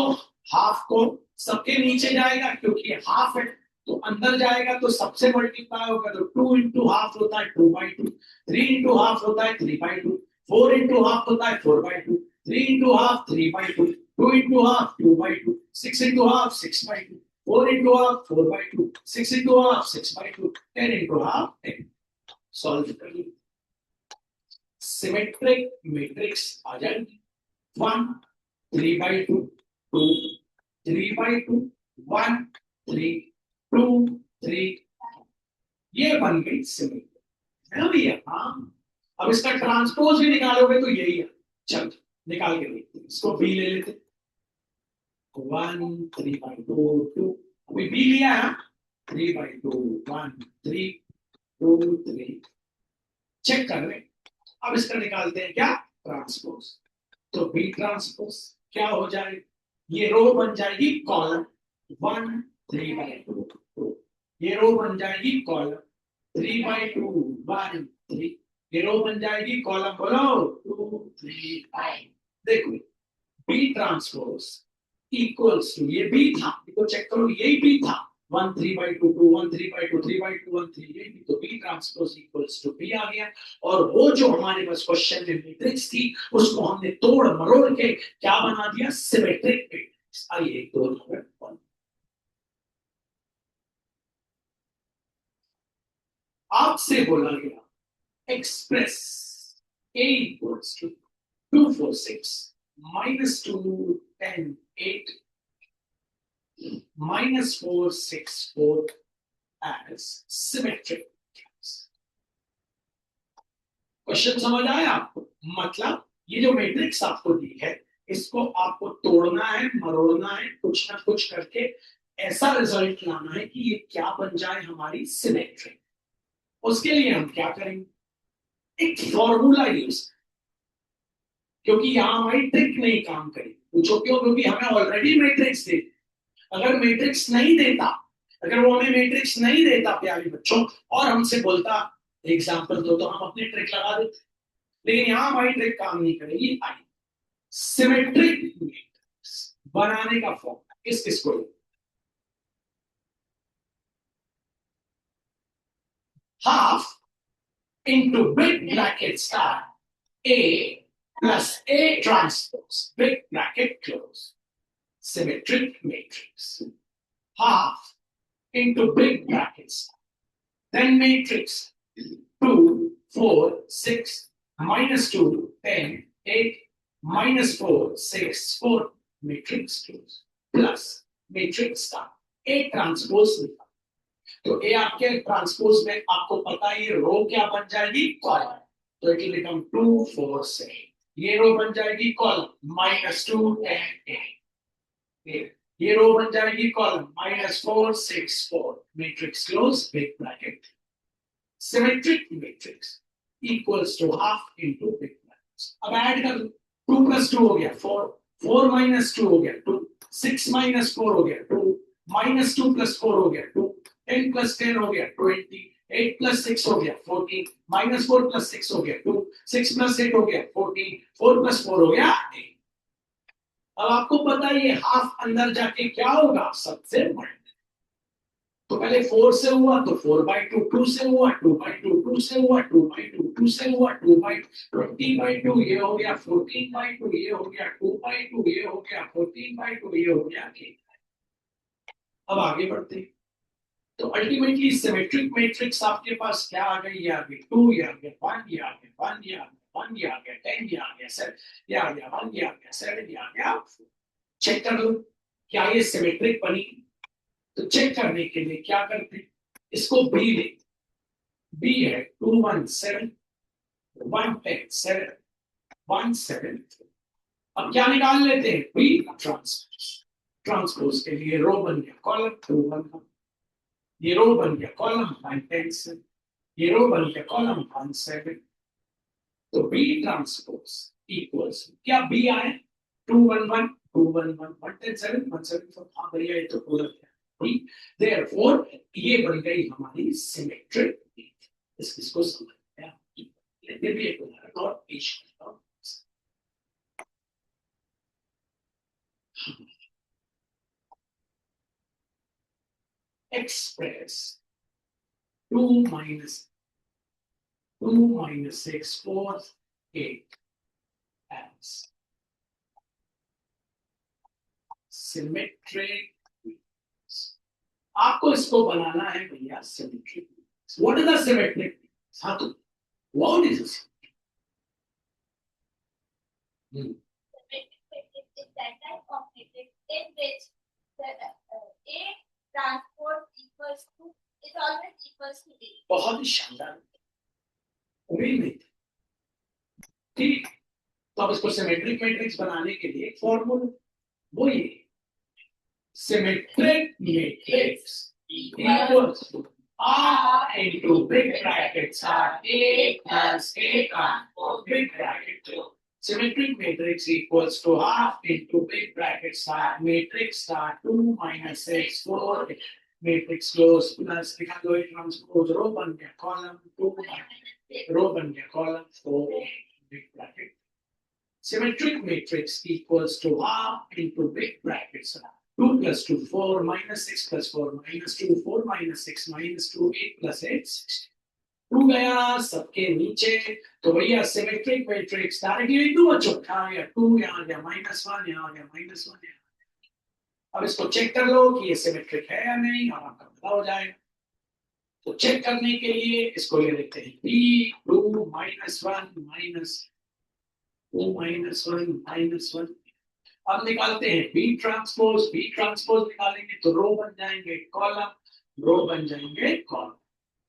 हाफ को। सबके नीचे जाएगा क्योंकि हाफ है तो अंदर जाएगा तो सबसे मल्टीप्लाई होगा तो 2 × हाफ होता है 2/2, 3 × हाफ होता है 3/2, 4 × हाफ होता है 4/2, 3 × half 3/2, 2 × half 2/2, 6 × half 6/2, 4 × half 4/2, 6 × half 6/2, 10 × half 10। Solve करिए, सिमेट्रिक मैट्रिक्स आ जाएगी 1 3/2, 2 3/2, 1 3 2 3। ये बन गई सिमेट्रिक है ना भैया? हाँ, अब इसका ट्रांसपोज भी निकालोगे तो यही है। चल निकाल के देखते हैं, इसको बी ले लेते 1 3/2 2, अभी बी लिया है 3/2 1 3 2 3। चेक कर रहे, अब इसका निकालते हैं क्या? ट्रांसपोज। तो बी ट्रांसपोज क्या हो जाए? ये रो बन जाएगी कॉलम 1 3/2 2, ये रो बन जाएगी कॉलम 3/2 1 3, ये रो बन जाएगी कॉलम बोलो 2 3 5। देखो बी ट्रांसपोज इक्वल्स टू, ये बी था, इसको चेक करो, यही बी था 1 3/2 2 1 3/2 3/2 1 3, ये भी तो B transpose equals to B आ गया। और वो जो हमारे पास क्वेश्चन में मैट्रिक्स थी उसको हमने तोड़ मरोड़ के क्या बना दिया? Symmetric matrix. आइए एक दो नंबर आपसे बोला गया express a equals to 246 -2 10 8 -464 as symmetric। Question समझ आया आपको? मतलब ये जो मैट्रिक्स आपको दी है इसको आपको तोड़ना है मरोड़ना है कुछ ना कुछ करके ऐसा रिजल्ट लाना है कि ये क्या बन जाए? हमारी सिमेट्रिक। उसके लिए हम क्या करेंगे? एक फॉर्मूला यूज, क्योंकि यहां हमारी ट्रिक नहीं काम करेगी। पूछो क्यों? क्योंकि हमें ऑलरेडी मैट्रिक्स दे, अगर मैट्रिक्स नहीं देता, अगर वो हमें मैट्रिक्स नहीं देता प्यारे बच्चों और हमसे बोलता एग्जाम्पल दो, तो हम अपनी ट्रिक लगा देते। लेकिन यहां हमारी ट्रिक काम नहीं करेगी। आई सिमेट्रिक मैट्रिक्स बनाने का फॉर्मूला किस किस को? Half into big bracket star A plus A transpose big bracket close symmetric matrix half into big brackets, then matrix 2 4 6 -2 10 8 -4 6 4 matrix close plus matrix का a ट्रांसपोज लिखा। तो a आपके ट्रांसपोज में आपको पता है ये रो क्या बन जाएगी? कॉलम। तो इट विल बिकम 2 4 6 ये रो बन जाएगी कॉलम -2 10 8, ये रो बन जाएगी column -4 6 4, matrix close big bracket, symmetric matrix equals to half into big bracket. अब ऐड कर दो, 2 + 2 हो गया 4, 4 - 2 हो गया 2, 6 - 4 हो गया 2, -2 + 4 हो गया 2, 10 + 10 हो गया 20, 8 + 6 हो गया 14, -4 + 6 हो गया 2, 6 + 8 हो गया 14, 4 + 4 हो गया 8। अब आपको पता है ये हाफ अंदर जाके क्या होगा, सबसे बड़ा। तो पहले 4 से हुआ तो 4/2, 2 से हुआ 2/2, 2 से हुआ 2/2, 2 से हुआ 2/2, 20/2 ये हो गया 14/2, ये हो गया 2/2, ये हो गया 14/2, ये हो गया 8। अब आगे बढ़ते हैं। तो अल्टीमेटली सिमेट्रिक मैट्रिक्स आपके पास क्या आ गई, ये आ गई 2, ये आ गया 1, ये आ गया 1, ये आ गया 1, ये आ गया 10, ये आ गया 7, ये आ गया 1, ये आ गया 7, ये आ गया 4। चेक कर लो क्या ये सिमेट्रिक बनी। तो चेक करने के लिए क्या करते हैं, इसको बी ले, बी है 2 1 7, 1 10 7, 1 7। अब क्या निकाल लेते हैं, बी ट्रांसपोज। ट्रांसपोज के लिए रो बन गया कॉलम 2 1 1, ये रो बन गया कॉलम 1 10 7, ये रो बन गया कॉलम 1 7। तो बी ट्रांसपोज इक्वल्स क्या बी आए 2 1 1, 2 1 1, 1 10 7, 1 7। तो हाँ भैया ये तो पूरा है। देयरफॉर ये बन गई हमारी सिमेट्रिक। इसको समझ गया, लेते भी एक उदाहरण और पेश करता हूं। Express 2 - 6 4 8 as symmetric. आपको इसको बनाना है भैया symmetric. What is the symmetric? हाँ तो what is this? That type of matrix in which the A transpose equals to is always equals to A. बहुत ही शानदार, उम्मीद नहीं थी। ठीक, तो अब इसको सिमेट्रिक मैट्रिक्स बनाने के लिए फॉर्मूला वो ये symmetric matrix equals to R into big brackets R A plus A transpose big bracket 2. Symmetric matrix equals to half into big brackets R matrix star 2 minus 6 4 matrix close plus because it transpose row बन गया column 2 row बन गया column 4 big bracket. Symmetric matrix equals to half into big brackets R 2 + 2 4 minus 6 + 4 minus 2 4 minus 6 minus 2 8 + 8 16। 2 गया सबके नीचे, तो भैया सिमेट्रिक मैट्रिक्स डायरेक्टली 2 बच्चों आ गया 2, यहाँ आ गया -1, यहाँ आ गया -1। अब इसको चेक कर लो कि ये सिमेट्रिक है या नहीं, और आपका पता हो जाएगा। तो चेक करने के लिए इसको ले लेते हैं b 2 -1 -1। अब निकालते हैं बी ट्रांसपोज निकालेंगे तो रो बन जाएंगे कॉलम, रो बन जाएंगे कॉलम।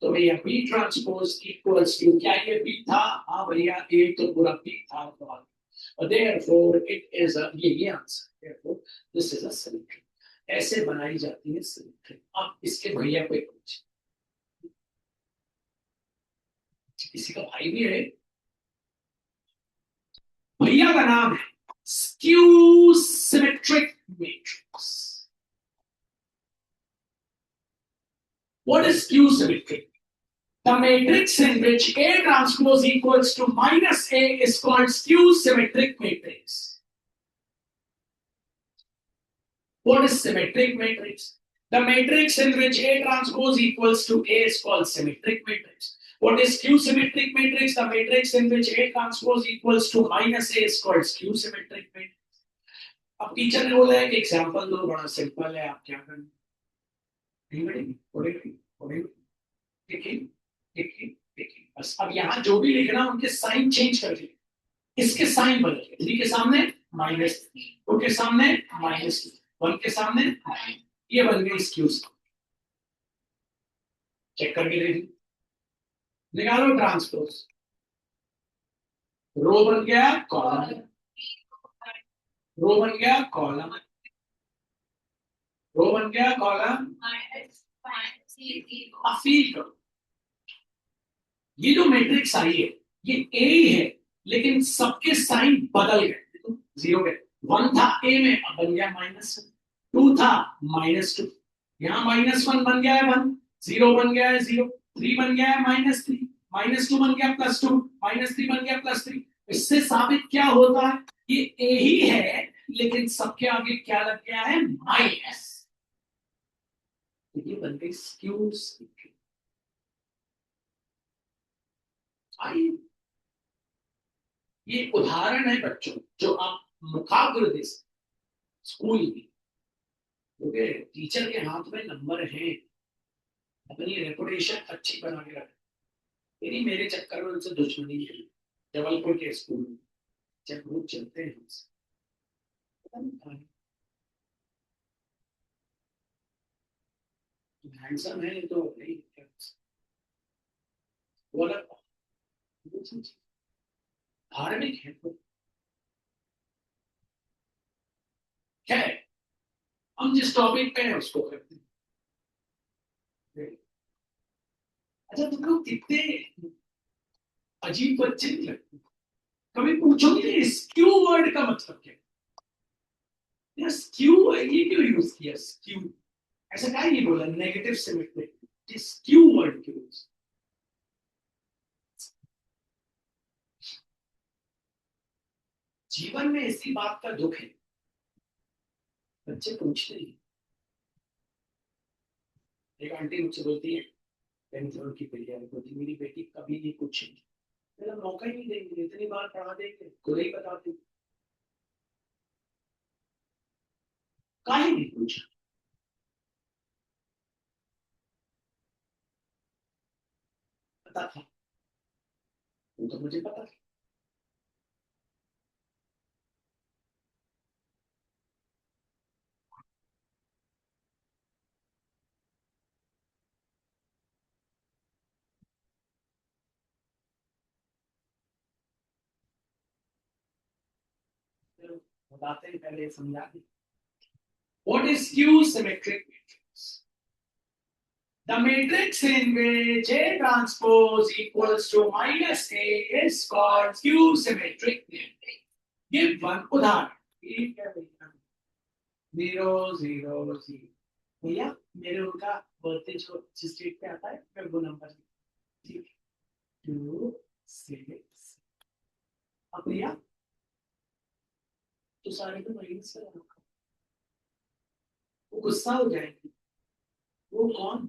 तो भैया बी ट्रांसपोज इक्वल्स टू क्या ये बी था, हाँ भैया ये तो पूरा बी था, तो देयरफॉर इट इज ये answer, therefore this is a symmetry. ऐसे बनाई जाती है सिमेट्री। अब इसके भैया कोई पूछे, किसी का भाई भी है, भैया का नाम है skew symmetric matrix. What is skew symmetric? The matrix in which A transpose equals to -A is called skew symmetric matrix. What is symmetric matrix? The matrix in which A transpose equals to A is called symmetric matrix. What is skew symmetric matrix? The matrix in which A transpose equals to -A is called skew symmetric matrix. अब टीचर ने बोला है कि एग्जांपल दो, बड़ा सिंपल है, आप क्या करें, बस अब यहाँ जो भी लिखना उनके साइन चेंज कर दिए, इसके साइन बदल गए, थ्री के सामने -, टू के सामने -, 1 के सामने, ये बन गई स्क्यूज। चेक करके देख निकालो ट्रांसपोज। रो बन गया कॉलम, रो बन गया कॉलम, रो बन गया कॉलम। अब फील करो, ये जो मैट्रिक्स आई है ये ए ही है, लेकिन सबके साइन बदल गए, जीरो गए। वन था ए में, अब बन गया -1, टू था -2, यहाँ -1 बन गया है 1, जीरो बन गया है 0, 3 बन गया है -3, -2 बन गया +2, -3 बन गया +3। इससे साबित क्या होता है, ये ए ही है लेकिन सबके आगे क्या लग गया है, माइनस। ये बन गई स्क्यू सिमेट्री। आइए, ये उदाहरण है बच्चों जो आप मुखाग्र दे सकते स्कूल में, क्योंकि टीचर के हाथ में नंबर है, अपनी रेपुटेशन अच्छी बना के रखें। मेरी मेरे चक्कर में उनसे दुश्मनी है। जबलपुर के स्कूल में जब लोग चलते हैं हमसे, पता नहीं कहाँ हैंडसम है तो नहीं, वो अलग धार्मिक है तो क्या है, हम जिस टॉपिक पे हैं उसको करते हैं। अच्छा, तुम लोग कितने अजीब बच्चे नहीं लगते, कभी पूछोगे स्क्यू वर्ड का मतलब क्या है? यार स्क्यू ये क्यों यूज किया, स्क्यू ऐसा क्या नहीं बोला, नेगेटिव सिमेट्रिक, स्क्यू वर्ड क्यों यूज? जीवन में इसी बात का दुख है, बच्चे पूछते हैं। एक आंटी मुझसे बोलती है, 10th की तैयारी होती, मेरी बेटी कभी नहीं पूछेगी, मेरा मौका ही नहीं देंगे, इतनी बार पढ़ा देंगे खुद ही बताती, काहे नहीं पूछा? पता था, वो तो मुझे पता था। चलो, बताते हैं, पहले समझा दी। What is skew symmetric matrix? The matrix in which A transpose equals to -A is called skew symmetric matrix. Give one उदाहरण। ठीक है भैया, 0 0 0। भैया मेरे उनका बर्थडे जो जिस डेट पे आता है मैं वो नंबर, ठीक है, 2 6। अब भैया तो सारे को माइनस कर रखा, वो गुस्सा हो जाएगी। वो कौन,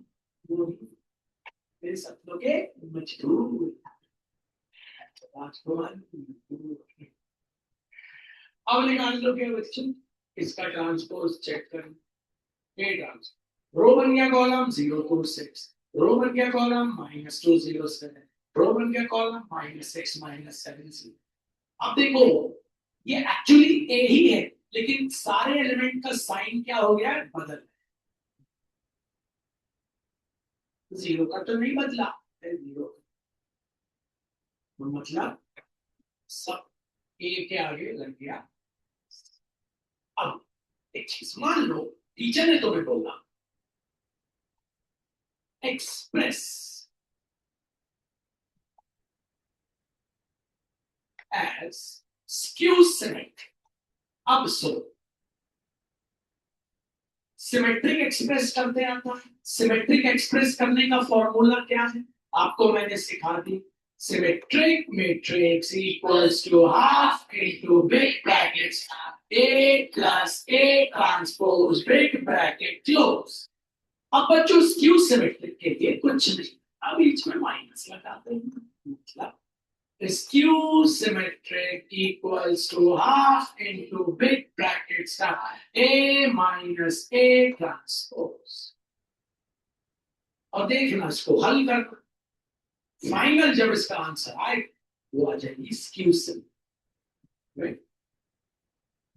वो ही मेरे सपनों के मजदूर राजकुमार। अब निकाल लो क्या बच्चों, इसका ट्रांसपोज चेक कर, ए ट्रांसपोज, रो बन गया कॉलम 0 2 6, रो बन गया कॉलम -2 0 7, रो बन गया कॉलम -6 -7 0। अब देखो, ये एक्चुअली ए ही है, लेकिन सारे एलिमेंट का साइन क्या हो गया, बदल। जीरो का तो नहीं बदला, जीरो मतलब सब ए के आगे लग गया। अब एक चीज मान लो, टीचर ने तुम्हें बोला एक्सप्रेस एज स्क्यू सिमेट्रिक। अब सो सिमेट्रिक एक्सप्रेस करते आता है, सिमेट्रिक एक्सप्रेस करने का फॉर्मूला क्या है, आपको मैंने सिखा दी। Symmetric matrix equals to half into big brackets A plus A transpose big bracket close. अब बच्चों स्क्यू सिमेट्रिक के लिए कुछ नहीं, अब बीच में माइनस लगाते हैं, मतलब skew symmetric equals to half into big brackets A minus A transpose। और देखना इसको हल कर, फाइनल जब इसका आंसर आए वो आ जाएगी स्क्यू सिमेट्रिक,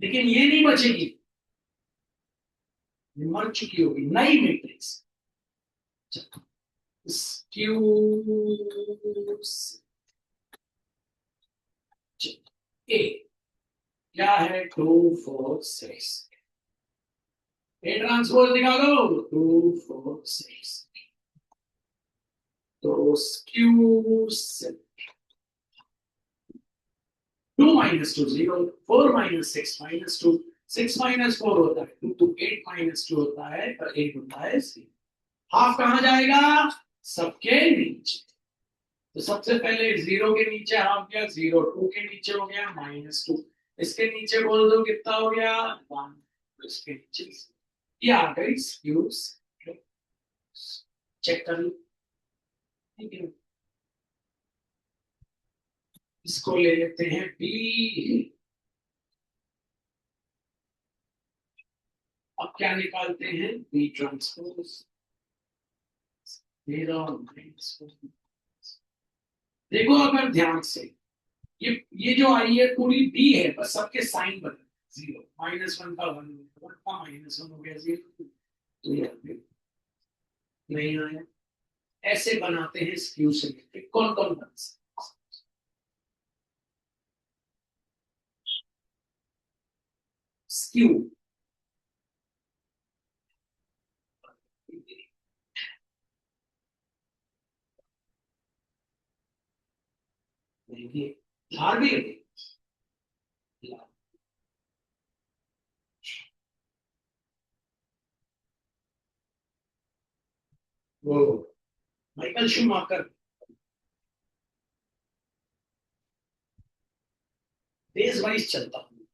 लेकिन ये नहीं बचेगी, ये मर चुकी होगी नई मैट्रिक्स। स्क्यू ए क्या है 2 4 6 ए ट्रांसपोज निकालो 2 4 6 तो स्क्यू 2 - 2 0 4 - 6 -2 6 - 4 होता है 2 8 - 2 होता है और 8 होता है 0 हाफ कहां जाएगा सबके नीचे तो सबसे पहले 0 के नीचे हाफ गया 0 2 के नीचे हो गया -2 इसके नीचे बोल दो कितना हो गया 1 इसके नीचे ये आ गई स्क्यूज चेक कर लो ठीक है इसको ले लेते हैं बी अब क्या निकालते हैं बी ट्रांसपोज देखो अगर ध्यान से ये जो आई है पूरी बी है बस सबके साइन बदल 0 -1 का 1 1 का -1 हो गया 0 तो ये नहीं आया ऐसे बनाते हैं स्क्यू सिमेट्रिक कौन कौन बन सकते स्क्यू देखिए धार भी है वो माइकल शूमाकर फेज वाइज चलता हूँ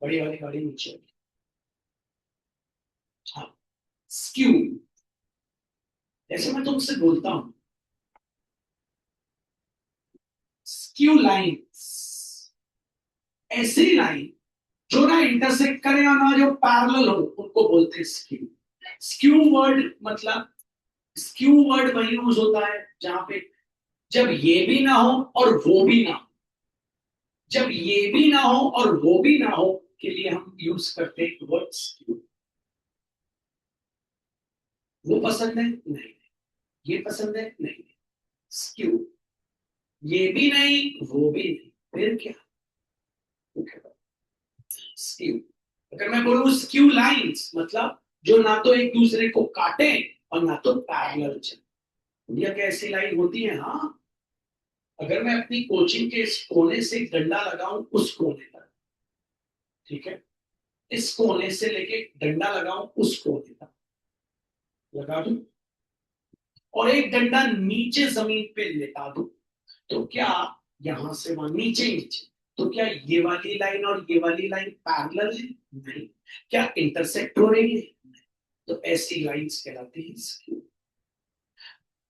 बड़ी वाली गाड़ी नीचे हाँ स्क्यू जैसे मैं तुमसे बोलता हूँ स्क्यू लाइन ऐसी लाइन जो ना इंटरसेक्ट करे और ना जो पैरेलल हो उनको बोलते हैं स्क्यू स्क्यू वर्ड मतलब स्क्यू वर्ड वही यूज होता है जहां पे जब ये भी ना हो और वो भी ना हो जब ये भी ना हो और वो भी ना हो के लिए हम यूज करते हैं वर्ड स्क्यू वो पसंद है नहीं ये पसंद है नहीं स्क्यू ये भी नहीं वो भी नहीं फिर क्या स्क्यू अगर मैं बोलूं स्क्यू लाइंस मतलब जो ना तो एक दूसरे को काटे और ना तो पैरेलल चले यह कैसी लाइन होती है हाँ अगर मैं अपनी कोचिंग के इस कोने से डंडा लगाऊं उस कोने तक ठीक है इस कोने से लेके डंडा लगाऊं उस कोने तक लगा दूं और एक डंडा नीचे जमीन पे लेटा दूं तो क्या यहां से वहां नीचे नीचे तो क्या ये वाली लाइन और ये वाली लाइन पैरेलल है नहीं क्या इंटरसेक्ट हो रही है तो ऐसी लाइंस कहलाती है स्क्यू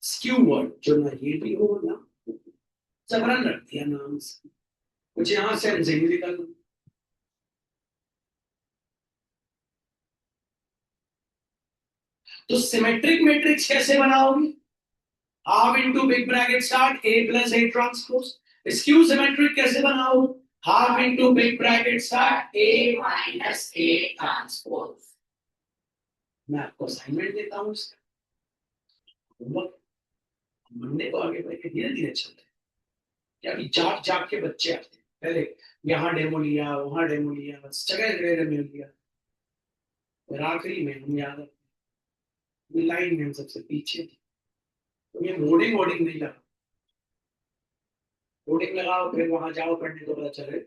स्क्यू वर्ड जो ना ये भी हो ना जबरन रख दिया नाम से कुछ यहां से एंजाइम निकल तो सिमेट्रिक मैट्रिक्स कैसे बनाओगे half into big bracket start A plus A transpose skew symmetric कैसे बनाओ half into big bracket start A minus A transpose मैं आपको असाइनमेंट देता हूँ इसका होमवर्क मंडे को आगे बढ़ के धीरे धीरे चलते हैं क्या कि जाग जाग के बच्चे आते हैं पहले यहाँ डेमो लिया वहां डेमो लिया बस जगह जगह डेमो लिया और आखिरी में हम याद लाइन में हम सबसे पीछे थे तो ये लोडिंग वोडिंग नहीं लगा लोडिंग लगाओ फिर वहां जाओ पढ़ने तो पता चले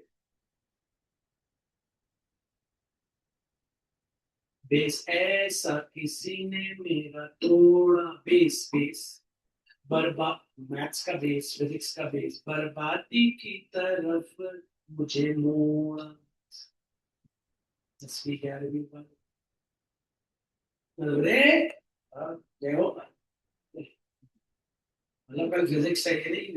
बेस ऐसा किसी ने मेरा तोड़ा बेस बेस बर्बाद मैथ्स का बेस फिजिक्स का बेस बर्बादी की तरफ मुझे मोड़ा 10वीं 11वीं पर अरे देखो मतलब कल फिजिक्स है ये नहीं